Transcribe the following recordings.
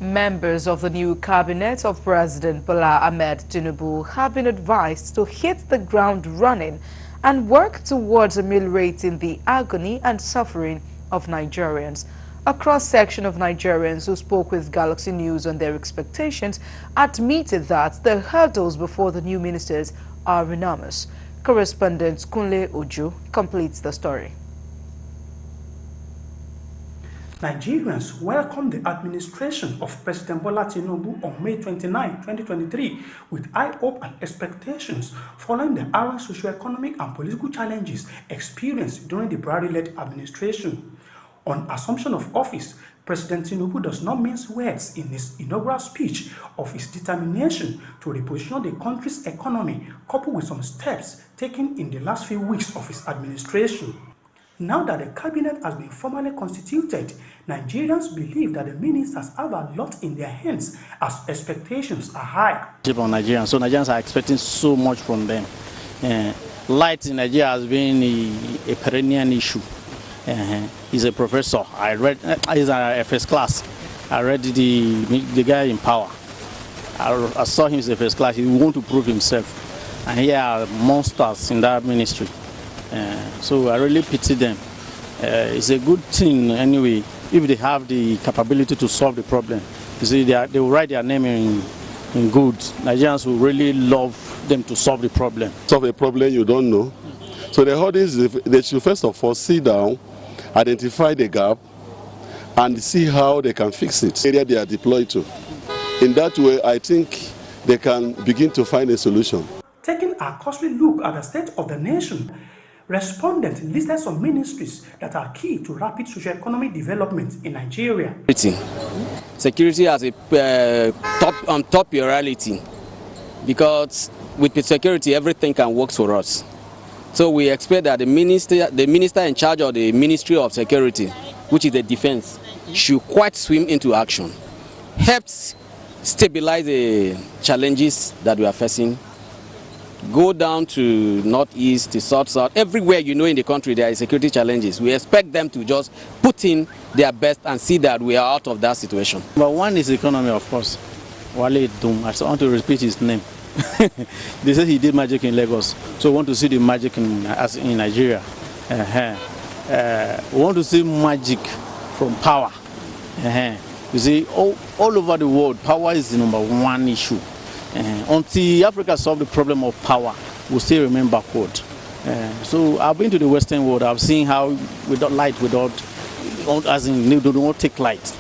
Members of the new cabinet of President Bola Ahmed Tinubu have been advised to hit the ground running and work towards ameliorating the agony and suffering of Nigerians. A cross-section of Nigerians who spoke with Galaxy News on their expectations admitted that the hurdles before the new ministers are enormous. Correspondent Kunle Ojo completes the story. Nigerians welcomed the administration of President Bola Tinubu on May 29, 2023 with high hope and expectations following the array of socio-economic and political challenges experienced during the Buhari-led administration. On assumption of office, President Tinubu does not mince words in his inaugural speech of his determination to reposition the country's economy, coupled with some steps taken in the last few weeks of his administration. Now that the cabinet has been formally constituted, Nigerians believe that the ministers have a lot in their hands as expectations are high. So Nigerians are expecting so much from them. Light in Nigeria has been a perennial issue. He's a professor. He's a first class. I read the guy in power. I saw him as a first class. He wants to prove himself. And here are monsters in that ministry. So I really pity them. It's a good thing anyway if they have the capability to solve the problem. You see, they will write their name in good. Nigerians will really love them to solve the problem. Solve a problem you don't know. So the whole is they should first of all sit down, identify the gap, and see how they can fix it. Area they are deployed to. In that way, I think they can begin to find a solution. Taking a costly look at the state of the nation, respondents listed some ministries that are key to rapid socio-economic development in Nigeria. Security has a top priority because with security everything can work for us. So we expect that the minister in charge of the Ministry of Security, which is the defense, should quite swim into action, help stabilize the challenges that we are facing. Go down to northeast, to south, everywhere in the country there are security challenges. We expect them to just put in their best and see that we are out of that situation. But one is economy, of course. Wale Dum, I want to repeat his name. They said he did magic in Lagos, so we want to see the magic in Nigeria. We want to see magic from power. You see, all over the world, power is the #1 issue. Until Africa solve the problem of power, we'll still remain backward. So I've been to the Western world. I've seen how without light, as in they don't take light.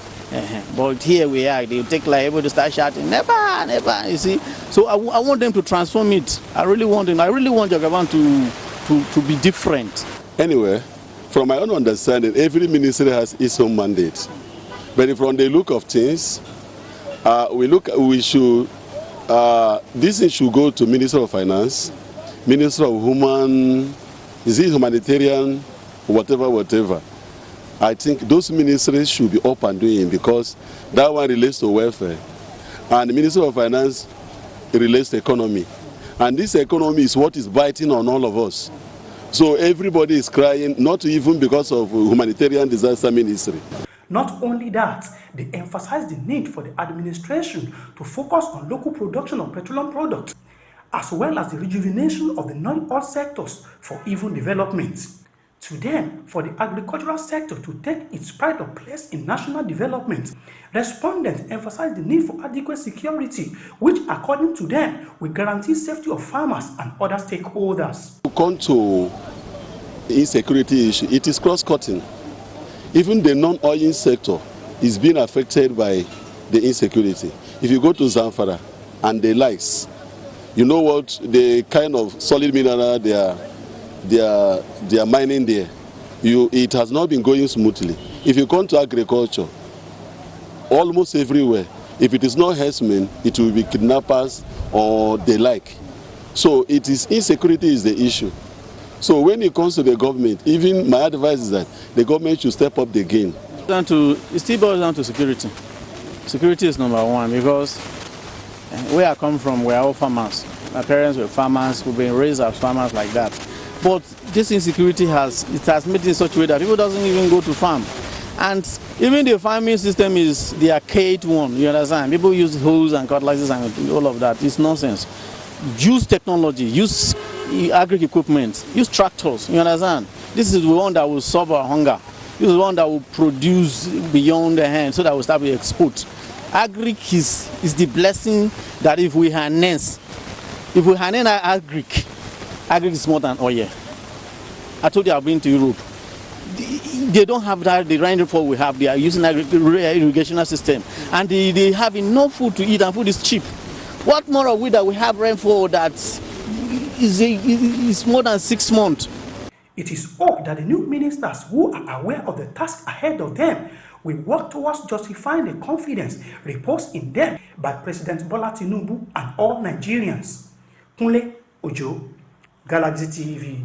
But here we are, they take light, everybody start shouting, never, never. You see, so I want them to transform it. I really want them. I really want Jagaban to be different. Anyway, from my own understanding, every ministry has its own mandate. But from the look of things, this thing should go to Minister of Finance, Minister of Humanitarian, whatever. I think those ministries should be up and doing because that one relates to welfare. And the Minister of Finance relates to economy. And this economy is what is biting on all of us. So everybody is crying, not even because of humanitarian disaster ministry. Not only that, they emphasize the need for the administration to focus on local production of petroleum products, as well as the rejuvenation of the non-oil sectors for even development. To them, for the agricultural sector to take its pride of place in national development, respondents emphasize the need for adequate security, which, according to them, will guarantee safety of farmers and other stakeholders. To come to the insecurity issue, it is cross-cutting. Even the non-oil sector is being affected by the insecurity. If you go to Zamfara and the likes, you know what, the kind of solid mineral they are mining there, it has not been going smoothly. If you come to agriculture, almost everywhere, if it is not herdsmen, it will be kidnappers or the like. So insecurity is the issue. So when it comes to the government, even my advice is that the government should step up the game. It still boils down to security. Security is #1 because where I come from, we are all farmers. My parents were farmers, we've been raised as farmers like that. But this insecurity has made it in such a way that people doesn't even go to farm. And even the farming system is the archaic one, you understand? People use hoes and cutlasses and all of that. It's nonsense. Use technology, use agri equipment, use tractors, you understand? This is the one that will solve our hunger. This is the one that will produce beyond the hand so that we'll start with export. Agri is the blessing that if we harness agri is more than oil. I told you I've been to Europe. They don't have that, the rainfall we have. They are using irrigational system, and they have enough food to eat, and food is cheap. What more are we that we have rainfall that is more than 6 months? It is hoped that the new ministers who are aware of the task ahead of them will work towards justifying the confidence reposed in them by President Bola Tinubu and all Nigerians. Kunle Ojo, Galaxy TV.